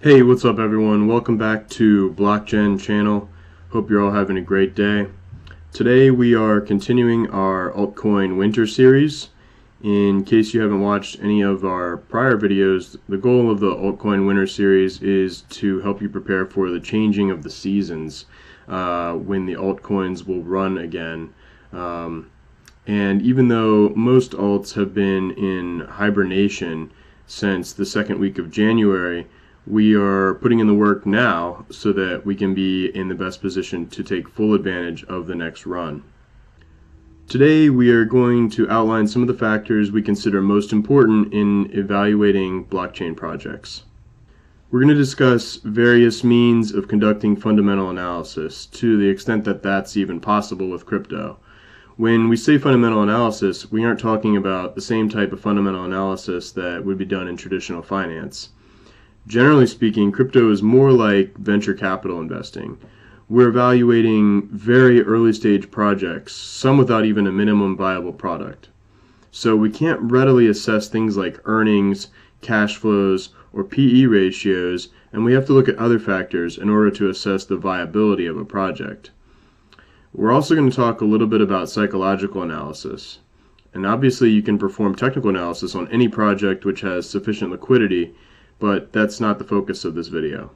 Hey, what's up everyone? Welcome back to Blockgen channel. Hope you're all having a great day. Today we are continuing our altcoin winter series. In case you haven't watched any of our prior videos, the goal of the altcoin winter series is to help you prepare for the changing of the seasons when the altcoins will run again. And even though most alts have been in hibernation since the second week of January, we are putting in the work now so that we can be in the best position to take full advantage of the next run. Today we are going to outline some of the factors we consider most important in evaluating blockchain projects. We're going to discuss various means of conducting fundamental analysis to the extent that that's even possible with crypto. When we say fundamental analysis, we aren't talking about the same type of fundamental analysis that would be done in traditional finance. Generally speaking, crypto is more like venture capital investing. We're evaluating very early stage projects, some without even a minimum viable product. So we can't readily assess things like earnings, cash flows, or PE ratios, and we have to look at other factors in order to assess the viability of a project. We're also going to talk a little bit about psychological analysis. And obviously you can perform technical analysis on any project which has sufficient liquidity, but that's not the focus of this video.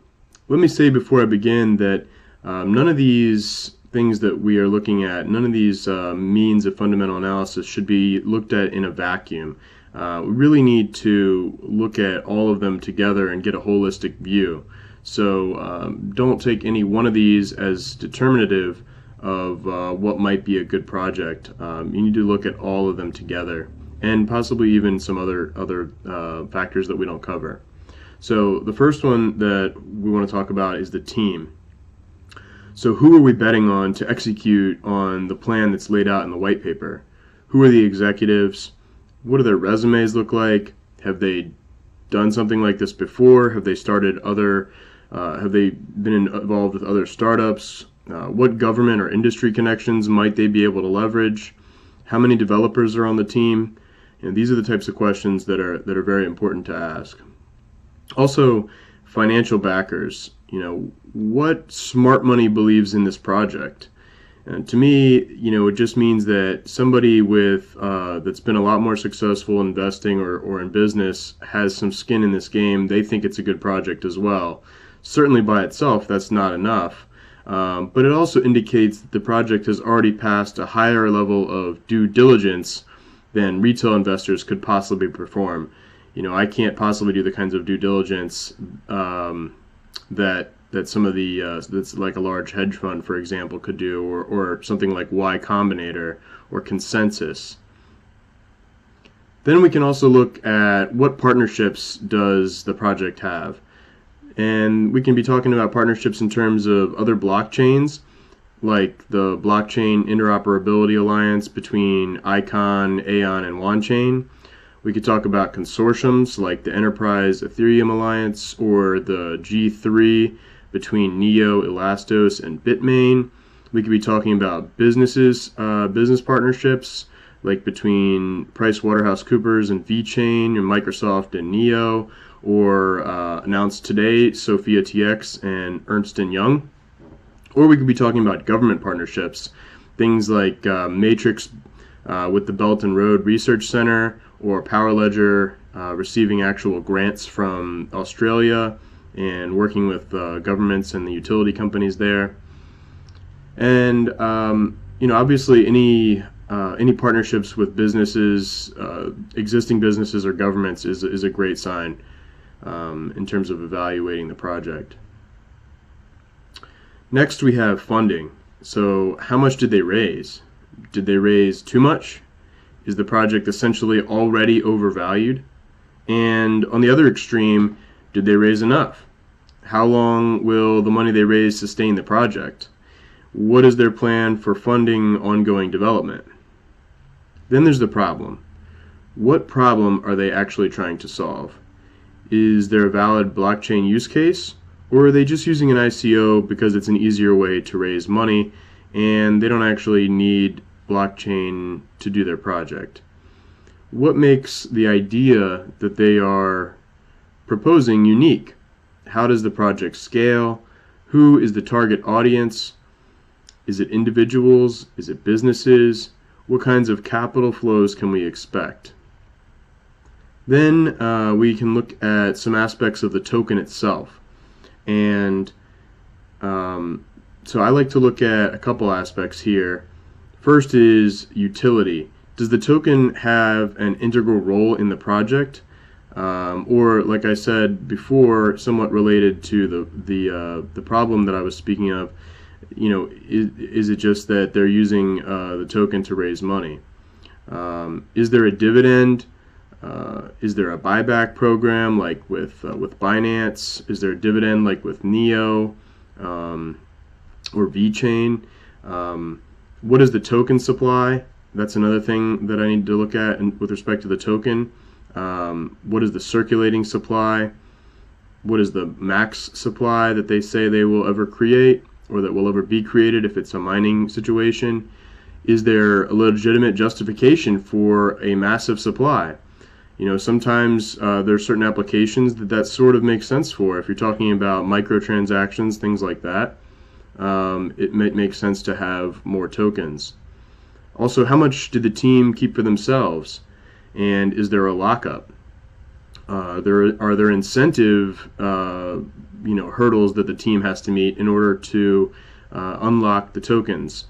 Let me say before I begin that none of these things that we are looking at, none of these means of fundamental analysis should be looked at in a vacuum. We really need to look at all of them together and get a holistic view. So don't take any one of these as determinative of what might be a good project. You need to look at all of them together, and possibly even some other factors that we don't cover. So the first one that we want to talk about is the team. So who are we betting on to execute on the plan that's laid out in the white paper? Who are the executives? What do their resumes look like? Have they done something like this before? Have they started have they been involved with other startups? What government or industry connections might they be able to leverage? How many developers are on the team? And these are the types of questions that are very important to ask. Also, financial backers. What smart money believes in this project? And to me, it just means that somebody with that's been a lot more successful investing or in business has some skin in this game. They think it's a good project as well. Certainly by itself, that's not enough. But it also indicates that the project has already passed a higher level of due diligence than retail investors could possibly perform. I can't possibly do the kinds of due diligence that some of the that's like a large hedge fund, for example, could do, or something like Y Combinator or Consensus. Then we can also look at what partnerships does the project have, and we can be talking about partnerships in terms of other blockchains, like the Blockchain Interoperability Alliance between Icon, Aeon, and OneChain. We could talk about consortiums like the Enterprise Ethereum Alliance or the G3 between Neo, Elastos, and Bitmain. We could be talking about business partnerships like between PricewaterhouseCoopers and VeChain, and Microsoft and Neo, or announced today, Sophia TX and Ernst & Young. Or we could be talking about government partnerships, things like Matrix with the Belt and Road Research Center, or PowerLedger receiving actual grants from Australia and working with governments and the utility companies there. And obviously any partnerships with businesses, existing businesses or governments is a great sign in terms of evaluating the project. Next we have funding. So how much did they raise? Did they raise too much? Is the project essentially already overvalued? And on the other extreme, did they raise enough? How long will the money they raise sustain the project? What is their plan for funding ongoing development? Then there's the problem. What problem are they actually trying to solve? Is there a valid blockchain use case? Or are they just using an ICO because it's an easier way to raise money and they don't actually need blockchain to do their project? What makes the idea that they are proposing unique? How does the project scale? Who is the target audience? Is it individuals? Is it businesses? What kinds of capital flows can we expect? Then we can look at some aspects of the token itself. And so I like to look at a couple aspects here. First is utility. Does the token have an integral role in the project? Or, like I said before, somewhat related to the problem that I was speaking of, is it just that they're using the token to raise money? Is there a dividend? Is there a buyback program like with Binance? Is there a dividend like with Neo or VeChain? What is the token supply? That's another thing that I need to look at with respect to the token. What is the circulating supply? What is the max supply that they say they will ever create, or that will ever be created if it's a mining situation? Is there a legitimate justification for a massive supply? Sometimes there are certain applications that sort of makes sense for. If you're talking about microtransactions, things like that, it might make sense to have more tokens. Also, how much did the team keep for themselves? And is there a lockup? Are there incentive hurdles that the team has to meet in order to unlock the tokens?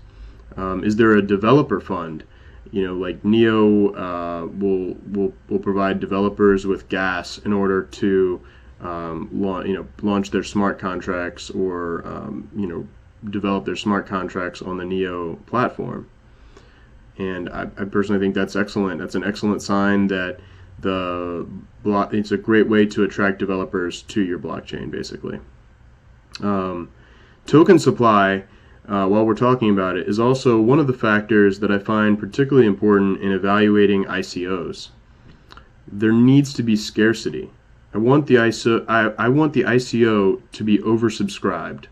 Is there a developer fund? Like Neo will provide developers with gas in order to launch their smart contracts, or develop their smart contracts on the Neo platform. And I personally think that's excellent. That's an excellent sign that it's a great way to attract developers to your blockchain, basically. Token supply, while we're talking about it, is also one of the factors that I find particularly important in evaluating ICOs. There needs to be scarcity. I want the ICO to be oversubscribed,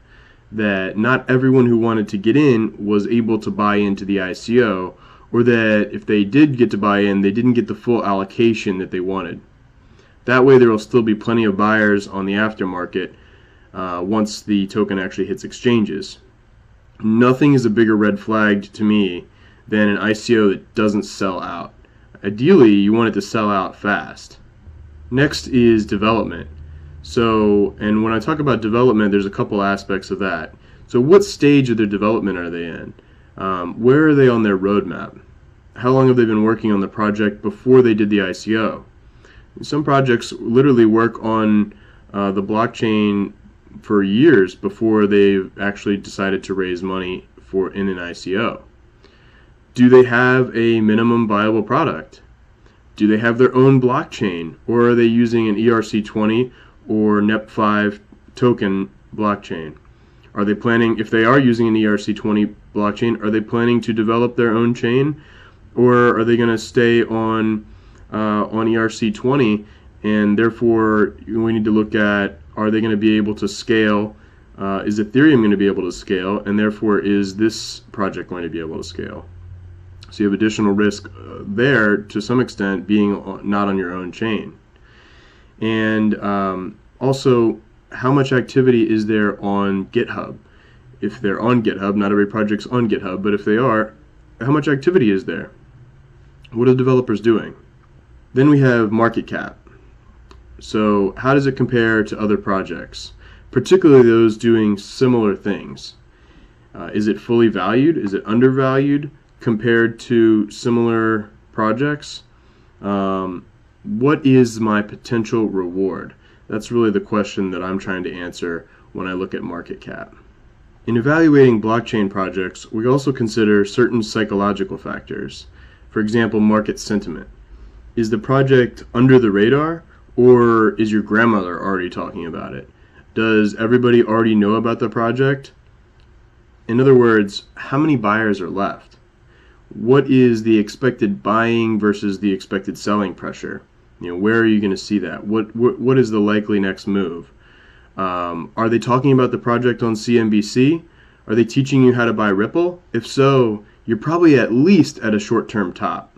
that not everyone who wanted to get in was able to buy into the ICO, or that if they did get to buy in, they didn't get the full allocation that they wanted. That way there will still be plenty of buyers on the aftermarket once the token actually hits exchanges. Nothing is a bigger red flag to me than an ICO that doesn't sell out. Ideally, you want it to sell out fast. Next is development. And when I talk about development, there's a couple aspects of that. So what stage of their development are they in? Where are they on their roadmap? How long have they been working on the project before they did the ICO? Some projects literally work on the blockchain for years before they've actually decided to raise money in an ICO. Do they have a minimum viable product? Do they have their own blockchain, or are they using an ERC20 or NEP5 token blockchain? Are they planning, if they are using an ERC20 blockchain, are they planning to develop their own chain, or are they going to stay on ERC20? And therefore, we need to look at, are they going to be able to scale? Is Ethereum going to be able to scale? And therefore, is this project going to be able to scale? So you have additional risk there to some extent being not on your own chain. And also, how much activity is there on GitHub? If they're on GitHub, not every project's on GitHub, but if they are, how much activity is there? What are the developers doing? Then we have market cap. So how does it compare to other projects, particularly those doing similar things? Is it fully valued? Is it undervalued compared to similar projects? What is my potential reward? That's really the question that I'm trying to answer when I look at market cap. In evaluating blockchain projects, we also consider certain psychological factors. For example, market sentiment. Is the project under the radar, or is your grandmother already talking about it? Does everybody already know about the project? In other words, how many buyers are left? What is the expected buying versus the expected selling pressure? Where are you going to see that? What is the likely next move? Are they talking about the project on CNBC? Are they teaching you how to buy Ripple? If so, you're probably at least at a short-term top.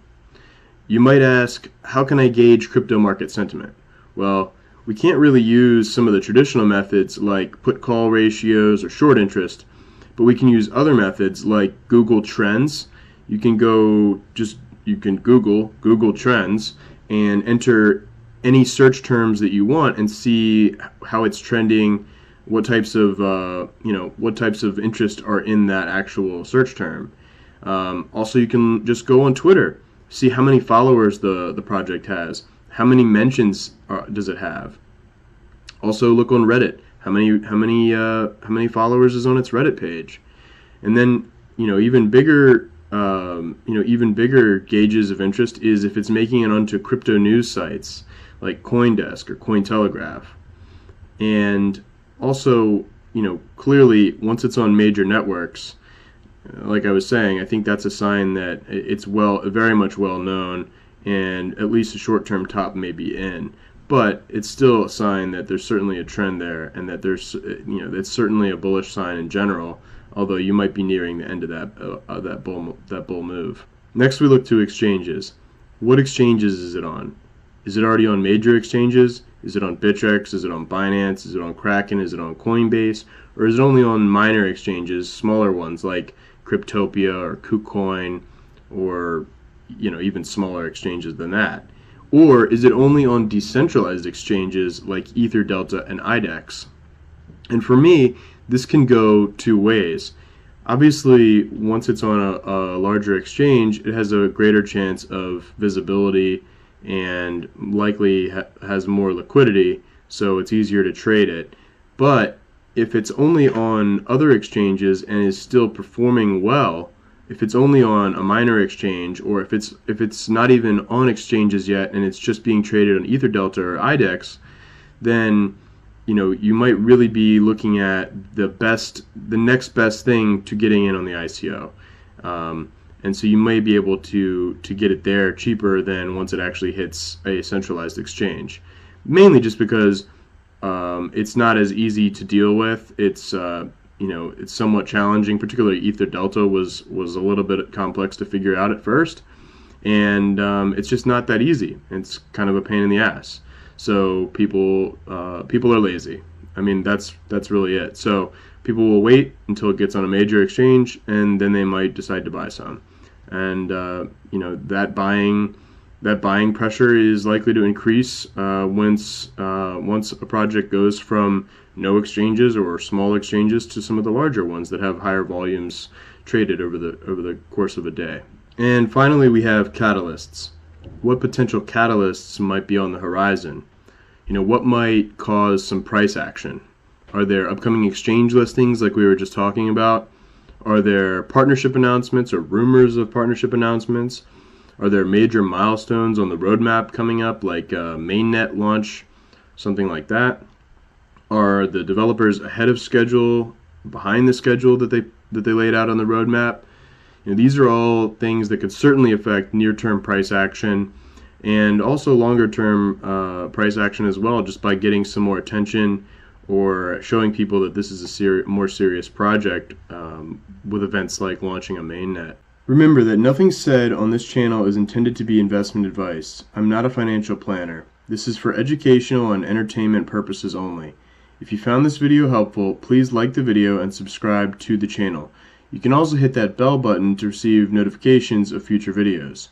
You might ask, how can I gauge crypto market sentiment? Well, we can't really use some of the traditional methods like put-call ratios or short interest, but we can use other methods like Google Trends. You can Google Trends and enter any search terms that you want and see how it's trending, what types of interest are in that actual search term. Also, you can just go on Twitter, see how many followers the project has, how many mentions does it have. Also, look on Reddit, how many followers is on its Reddit page, and then even bigger gauges of interest is if it's making it onto crypto news sites like CoinDesk or Cointelegraph. And also, clearly, once it's on major networks, like I was saying, I think that's a sign that it's very much well known, and at least a short-term top may be in. But it's still a sign that there's certainly a trend there, and that it's certainly a bullish sign in general. Although you might be nearing the end of that bull move. Next, we look to exchanges. What exchanges is it on? Is it already on major exchanges? Is it on Bittrex? Is it on Binance? Is it on Kraken? Is it on Coinbase? Or is it only on minor exchanges, smaller ones like Cryptopia or KuCoin, or even smaller exchanges than that? Or is it only on decentralized exchanges like EtherDelta and IDEX? And for me, this can go two ways. Obviously, once it's on a larger exchange, it has a greater chance of visibility and likely has more liquidity, so it's easier to trade it. But if it's only on other exchanges and is still performing well, if it's only on a minor exchange, or if it's not even on exchanges yet and it's just being traded on EtherDelta or IDEX, then you might really be looking at the next best thing to getting in on the ICO. And so you may be able to get it there cheaper than once it actually hits a centralized exchange. Mainly just because it's not as easy to deal with. It's it's somewhat challenging. Particularly EtherDelta was a little bit complex to figure out at first, and it's just not that easy. It's kind of a pain in the ass. So people are lazy. I mean, that's really it. So people will wait until it gets on a major exchange, and then they might decide to buy some. And that buying pressure is likely to increase once a project goes from no exchanges or small exchanges to some of the larger ones that have higher volumes traded over the course of a day. And finally, we have catalysts. What potential catalysts might be on the horizon? What might cause some price action? Are there upcoming exchange listings like we were just talking about? Are there partnership announcements or rumors of partnership announcements? Are there major milestones on the roadmap coming up, like mainnet launch, something like that? Are the developers ahead of schedule, behind the schedule that they laid out on the roadmap? These are all things that could certainly affect near-term price action, and also longer-term price action as well, just by getting some more attention or showing people that this is a more serious project with events like launching a mainnet. Remember that nothing said on this channel is intended to be investment advice. I'm not a financial planner. This is for educational and entertainment purposes only. If you found this video helpful, please like the video and subscribe to the channel. You can also hit that bell button to receive notifications of future videos.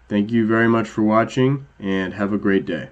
Thank you very much for watching, and have a great day.